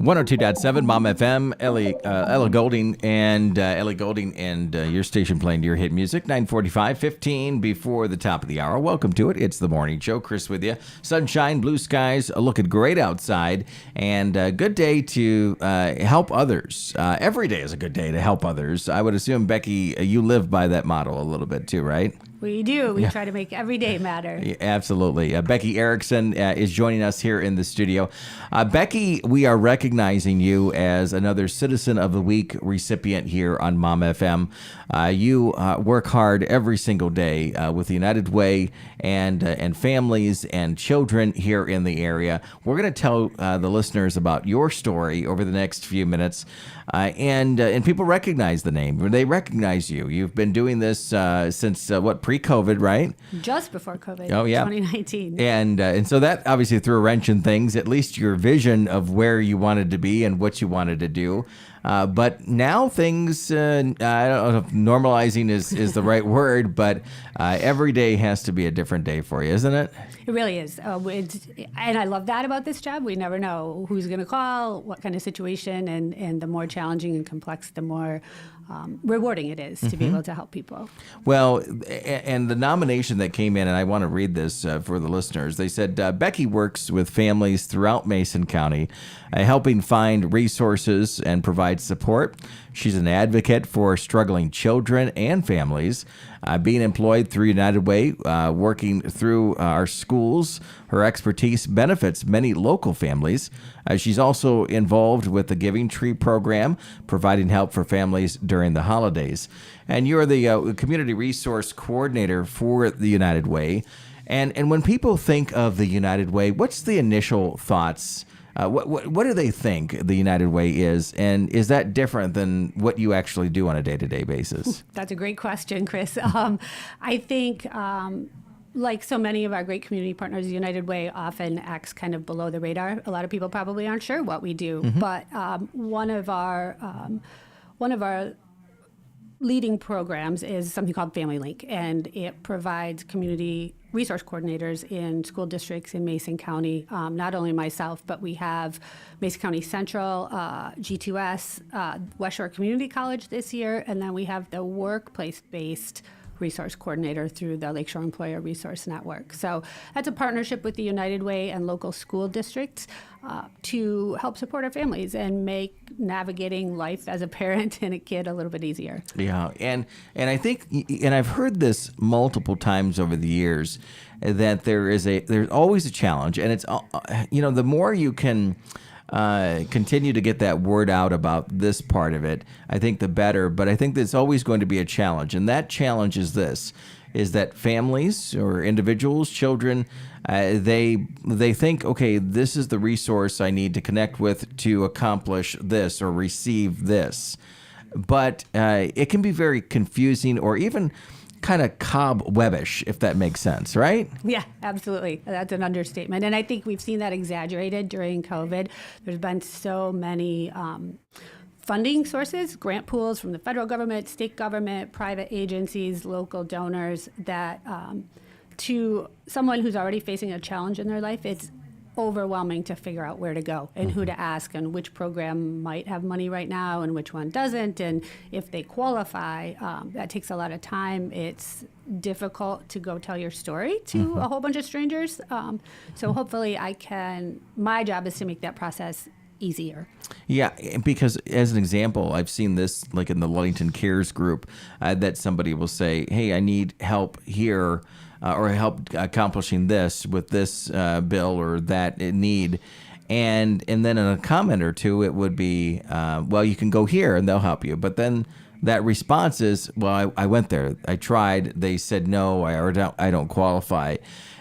102.7 Mom FM, Ella Golding and your station playing your hit music. 9:45, 15 before the top of the hour. Welcome to it. It's the morning show. Chris with you. Sunshine, blue skies, looking great outside, and a good day to help others. Every day is a good day to help others. I would assume, Becky, you live by that motto a little bit too, right? We do. We try to make every day matter. Yeah, absolutely. Becky Erickson is joining us here in the studio. Becky, we are recognizing you as another Citizen of the Week recipient here on Mom FM. You work hard every single day with the United Way and families and children here in the area. We're going to tell the listeners about your story over the next few minutes. And people recognize the name. They recognize you. You've been doing this since, pre-COVID, right? Just before COVID. Oh, yeah. 2019. And so that obviously threw a wrench in things, at least your vision of where you wanted to be and what you wanted to do. But now things, I don't know if normalizing is the right word, but every day has to be a different day for you, isn't it? It really is. And I love that about this job. We never know who's going to call, what kind of situation, and the more challenging and complex, the more rewarding it is to be able to help people. Well, and the nomination that came in, and I want to read this for the listeners. They said, Becky works with families throughout Mason County, helping find resources and provide support. She's an advocate for struggling children and families, being employed through United Way, working through our schools. Her expertise benefits many local families. She's also involved with the Giving Tree program, providing help for families during the holidays. And you're the community resource coordinator for the United Way. And when people think of the United Way, what's the initial thoughts? What do they think the United Way is? And is that different than what you actually do on a day-to-day basis? That's a great question, Chris. I think like so many of our great community partners, the United Way often acts kind of below the radar. A lot of people probably aren't sure what we do, but one of our leading programs is something called Family Link, and it provides community resource coordinators in school districts in Mason County. Not only myself, but we have Mason County Central, G2S, West Shore Community College this year, and then we have the workplace-based resource coordinator through the Lakeshore Employer Resource Network. So that's a partnership with the United Way and local school districts to help support our families and make navigating life as a parent and a kid a little bit easier. Yeah, and I think, and I've heard this multiple times over the years, that there's always a challenge, and it's the more you can continue to get that word out about this part of it, I think the better. But I think there's always going to be a challenge, and that challenge is that families or individuals, children, they think, okay, this is the resource I need to connect with to accomplish this or receive this. But it can be very confusing or even kind of cobwebbish, if that makes sense, right? Yeah, absolutely. That's an understatement. And I think we've seen that exaggerated during COVID. There's been so many funding sources, grant pools from the federal government, state government, private agencies, local donors, that to someone who's already facing a challenge in their life, it's overwhelming to figure out where to go and who to ask and which program might have money right now and which one doesn't. And if they qualify, that takes a lot of time. It's difficult to go tell your story to a whole bunch of strangers. So hopefully my job is to make that process easier. Yeah, because as an example, I've seen this like in the Ludington Cares group, that somebody will say, hey, I need help here, or help accomplishing this with this bill or that need. And then in a comment or two, it would be, well, you can go here and they'll help you. But then that response is, well, I went there. I tried. They said no, I don't qualify.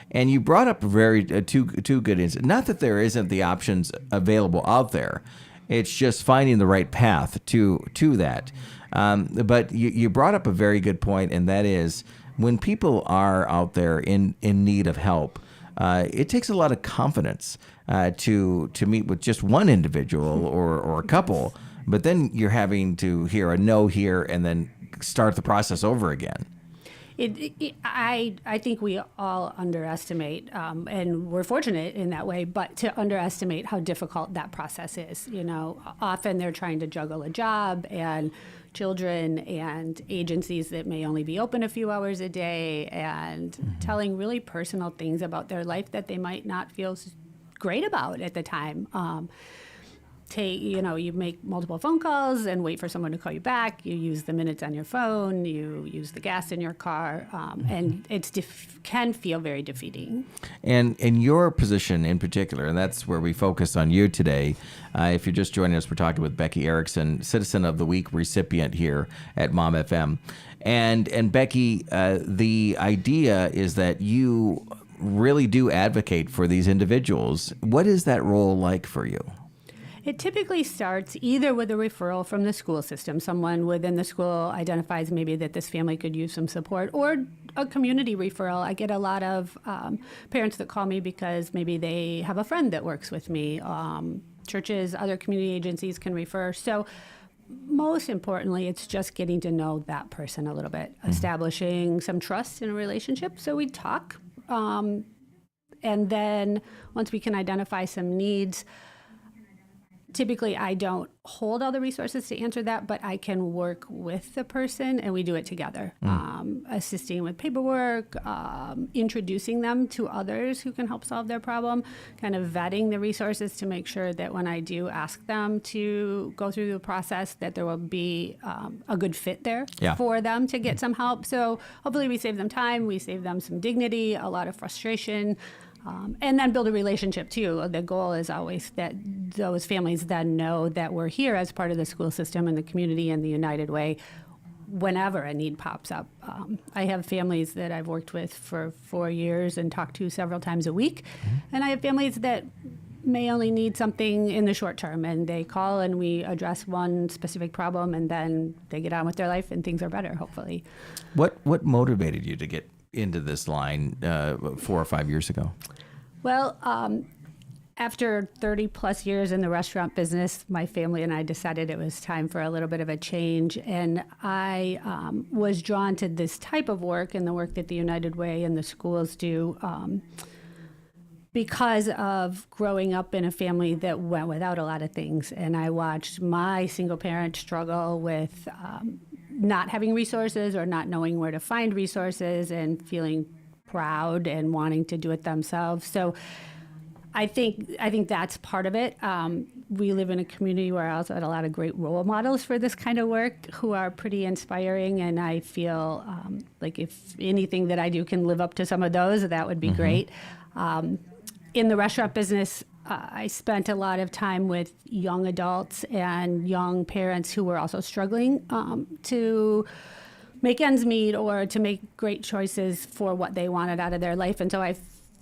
And you brought up two good insights. Not that there isn't the options available out there. It's just finding the right path to that. But you brought up a very good point, and that is when people are out there in need of help, it takes a lot of confidence to meet with just one individual or a couple. But then you're having to hear a no here and then start the process over again. I think we all underestimate, and we're fortunate in that way, but to underestimate how difficult that process is. Often they're trying to juggle a job and children and agencies that may only be open a few hours a day, and telling really personal things about their life that they might not feel great about at the time. You make multiple phone calls and wait for someone to call you back. You use the minutes on your phone. You use the gas in your car, and it can feel very defeating. And in your position in particular, and that's where we focus on you today. If you're just joining us, we're talking with Becky Erickson, Citizen of the Week recipient here at Mom FM. And Becky, the idea is that you really do advocate for these individuals. What is that role like for you? It typically starts either with a referral from the school system. Someone within the school identifies maybe that this family could use some support, or a community referral. I get a lot of parents that call me because maybe they have a friend that works with me. Churches, other community agencies can refer. So most importantly, it's just getting to know that person a little bit, establishing some trust in a relationship. So we talk. And then once we can identify some needs, typically, I don't hold all the resources to answer that, but I can work with the person, and we do it together, assisting with paperwork, introducing them to others who can help solve their problem, kind of vetting the resources to make sure that when I do ask them to go through the process, that there will be a good fit there for them to get some help. So hopefully we save them time, we save them some dignity, a lot of frustration. And then build a relationship, too. The goal is always that those families then know that we're here as part of the school system and the community and the United Way whenever a need pops up. I have families that I've worked with for 4 years and talked to several times a week. And I have families that may only need something in the short term, and they call and we address one specific problem, and then they get on with their life and things are better, hopefully. What motivated you to get into this line 4 or 5 years ago? Well, after 30 plus years in the restaurant business, my family and I decided it was time for a little bit of a change. And I was drawn to this type of work and the work that the United Way and the schools do because of growing up in a family that went without a lot of things. And I watched my single parent struggle with not having resources or not knowing where to find resources and feeling proud and wanting to do it themselves. So I think that's part of it. We live in a community where I also had a lot of great role models for this kind of work who are pretty inspiring, and I feel like if anything that I do can live up to some of those, that would be great. In the restaurant business, I spent a lot of time with young adults and young parents who were also struggling to make ends meet or to make great choices for what they wanted out of their life. And so I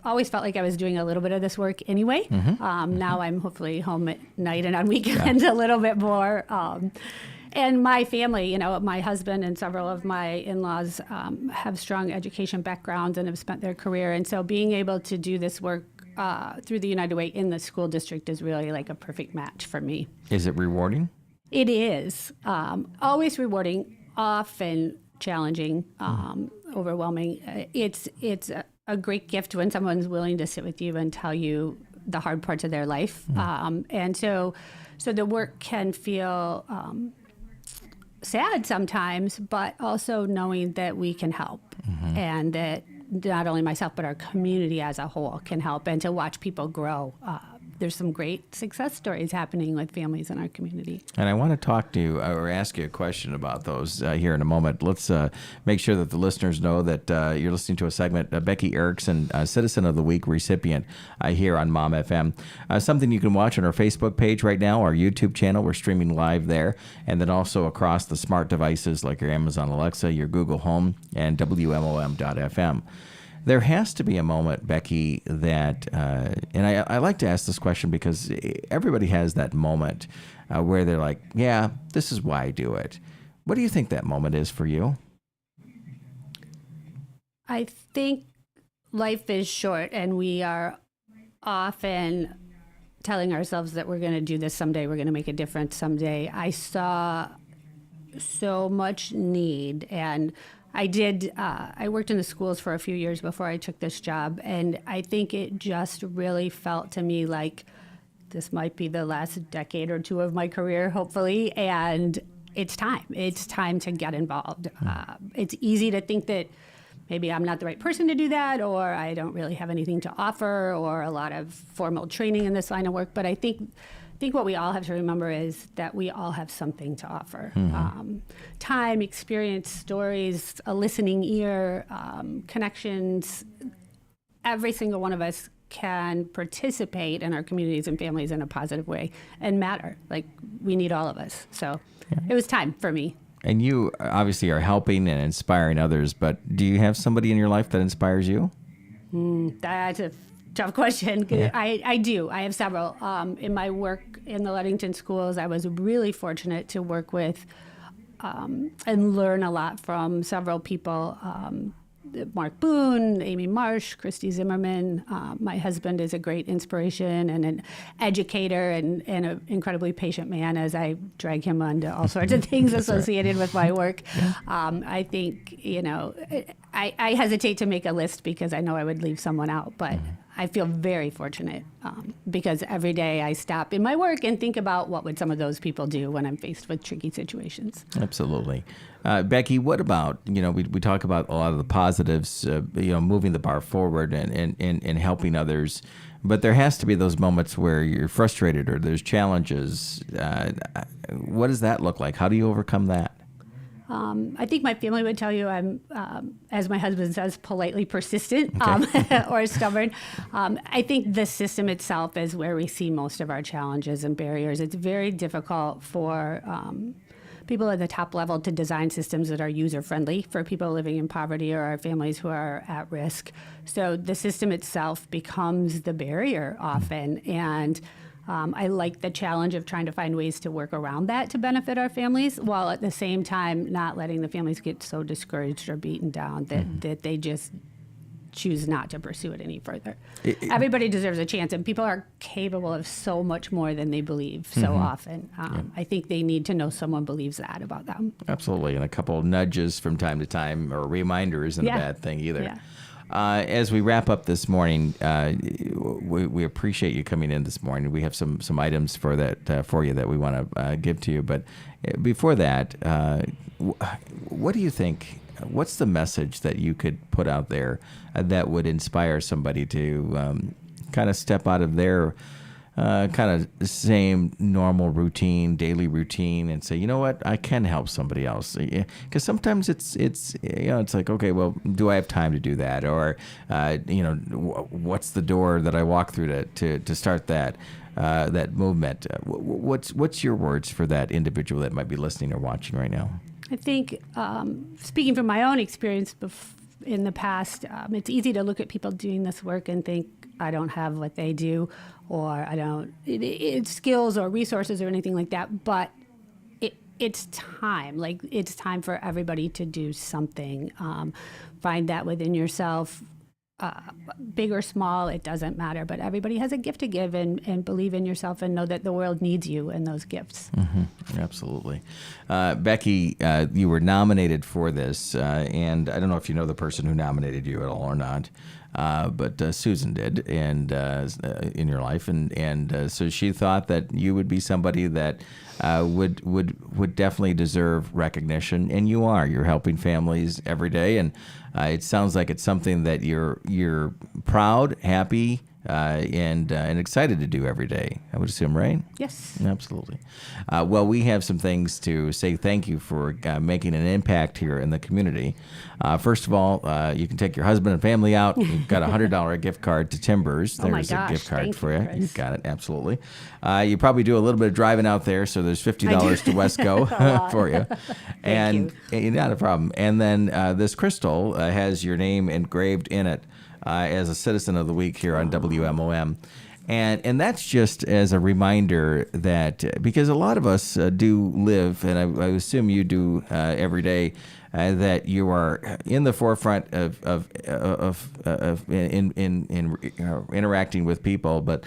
always felt like I was doing a little bit of this work anyway. Now I'm hopefully home at night and on weekends a little bit more. And my family, my husband and several of my in-laws have strong education backgrounds and have spent their career. And so being able to do this work through the United Way in the school district is really like a perfect match for me. Is it rewarding? It is. Always rewarding, often challenging, overwhelming. It's a great gift when someone's willing to sit with you and tell you the hard parts of their life. And so the work can feel sad sometimes, but also knowing that we can help and that not only myself, but our community as a whole can help, and to watch people grow. There's some great success stories happening with families in our community. And I want to talk to you or ask you a question about those here in a moment. Let's make sure that the listeners know that you're listening to a segment, Becky Erickson, Citizen of the Week recipient here on Mom FM. Something you can watch on our Facebook page right now, our YouTube channel. We're streaming live there. And then also across the smart devices like your Amazon Alexa, your Google Home, and WMOM.FM. There has to be a moment, Becky, that, and I like to ask this question because everybody has that moment where they're like, yeah, this is why I do it. What do you think that moment is for you? I think life is short, and we are often telling ourselves that we're going to do this someday, we're going to make a difference someday. I saw so much need, and I did. I worked in the schools for a few years before I took this job, and I think it just really felt to me like this might be the last decade or two of my career, hopefully, and it's time. It's time to get involved. It's easy to think that maybe I'm not the right person to do that, or I don't really have anything to offer, or a lot of formal training in this line of work. But I think what we all have to remember is that we all have something to offer. Time, experience, stories, a listening ear, connections. Every single one of us can participate in our communities and families in a positive way and matter. Like, we need all of us. So it was time for me. And you obviously are helping and inspiring others, but do you have somebody in your life that inspires you? That's a tough question. Yeah. I do. I have several. In my work in the Ludington schools, I was really fortunate to work with and learn a lot from several people. Mark Boone, Amy Marsh, Christy Zimmerman. My husband is a great inspiration and an educator and an incredibly patient man as I drag him onto all sorts of things associated with my work. I think, I hesitate to make a list because I know I would leave someone out, but I feel very fortunate because every day I stop in my work and think about what would some of those people do when I'm faced with tricky situations. Absolutely. Becky, what about, we talk about a lot of the positives, moving the bar forward and helping others, but there has to be those moments where you're frustrated or there's challenges. What does that look like? How do you overcome that? I think my family would tell you I'm, as my husband says, politely persistent or stubborn. I think the system itself is where we see most of our challenges and barriers. It's very difficult for people at the top level to design systems that are user-friendly for people living in poverty or our families who are at risk. So the system itself becomes the barrier often, and I like the challenge of trying to find ways to work around that to benefit our families, while at the same time not letting the families get so discouraged or beaten down that they just choose not to pursue it any further. Everybody deserves a chance, and people are capable of so much more than they believe so often. I think they need to know someone believes that about them. Absolutely, and a couple of nudges from time to time, or reminders, isn't a bad thing either. Yeah. As we wrap up this morning, we appreciate you coming in this morning. We have some items for you that we want to give to you. But before that, what do you think? What's the message that you could put out there that would inspire somebody to kind of step out of their kind of same normal routine, daily routine, and say, you know what, I can help somebody else? Because sometimes it's like, okay, well, do I have time to do that? Or what's the door that I walk through to start that movement? What's your words for that individual that might be listening or watching right now? I think, speaking from my own experience in the past, it's easy to look at people doing this work and think, I don't have what they do, or I don't, it's skills or resources or anything like that. But it's time. Like, it's time for everybody to do something. Find that within yourself. Big or small, it doesn't matter, but everybody has a gift to give, and believe in yourself and know that the world needs you and those gifts. Absolutely. Becky, you were nominated for this, and I don't know if you know the person who nominated you at all or not, but Susan did, and in your life, and so she thought that you would be somebody that would definitely deserve recognition, and you are. You're helping families every day, and it sounds like it's something that you're proud, happy, and excited to do every day. I would assume, right? Yes. Absolutely. Well, we have some things to say thank you for making an impact here in the community. First of all, you can take your husband and family out. You've got a $100 gift card to Timbers. There's a gift card for you. You got it. Absolutely. You probably do a little bit of driving out there, so there's $50 to Wesco for you. Thank you. Not a problem. And then this crystal has your name engraved in it as a Citizen of the Week here on WMOM. And that's just as a reminder that, because a lot of us do live, and I assume you do every day, that you are in the forefront of interacting with people, but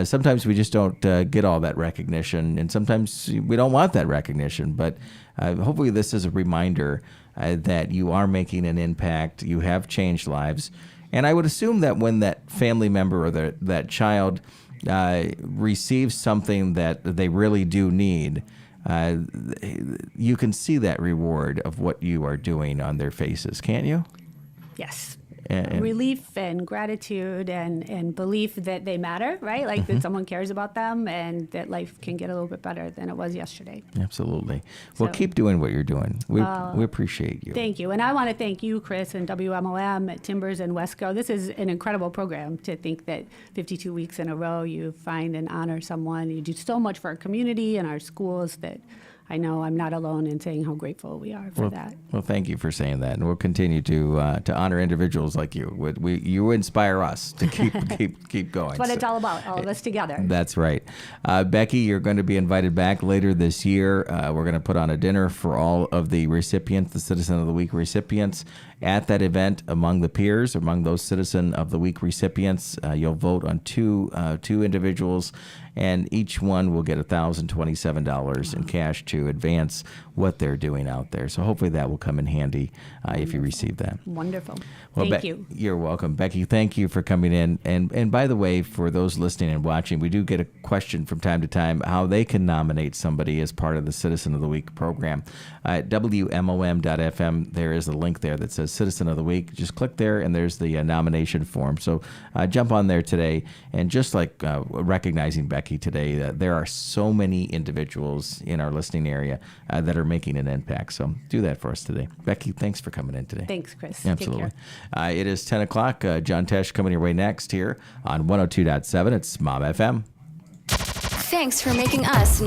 sometimes we just don't get all that recognition, and sometimes we don't want that recognition. But hopefully, this is a reminder that you are making an impact. You have changed lives, and I would assume that when that family member or that child receives something that they really do need, you can see that reward of what you are doing on their faces, can't you? Yes. And relief and gratitude and belief that they matter, right? Like that someone cares about them and that life can get a little bit better than it was yesterday. Absolutely. Well, So- keep doing what you're doing. We appreciate you. Thank you. And I want to thank you, Chris, and WMOM at Timbers and Wesco. This is an incredible program to think that 52 weeks in a row you find and honor someone. You do so much for our community and our schools that I know I'm not alone in saying how grateful we are for that. Well, thank you for saying that, and we'll continue to honor individuals like you. You inspire us to keep going. That's what it's all about, all of us together. That's right. Becky, you're going to be invited back later this year. We're going to put on a dinner for all of the recipients, the Citizen of the Week recipients. At that event, among the peers, among those Citizen of the Week recipients, you'll vote on two individuals, and each one will get $1,027 in cash to advance what they're doing out there. So hopefully that will come in handy if you receive that. Wonderful. Well, Thank you. You're welcome. Becky, thank you for coming in. And by the way, for those listening and watching, we do get a question from time to time how they can nominate somebody as part of the Citizen of the Week program. At WMOM.FM, there is a link there that says Citizen of the Week. Just click there, and there's the nomination form. So jump on there today. And just like recognizing Becky today, there are so many individuals in our listening area that are making an impact. So do that for us today. Becky, thanks for coming in today. Thanks, Chris. Absolutely. Take care. It is 10 o'clock. John Tesh coming your way next here on 102.7. It's Mom FM. Thanks for making us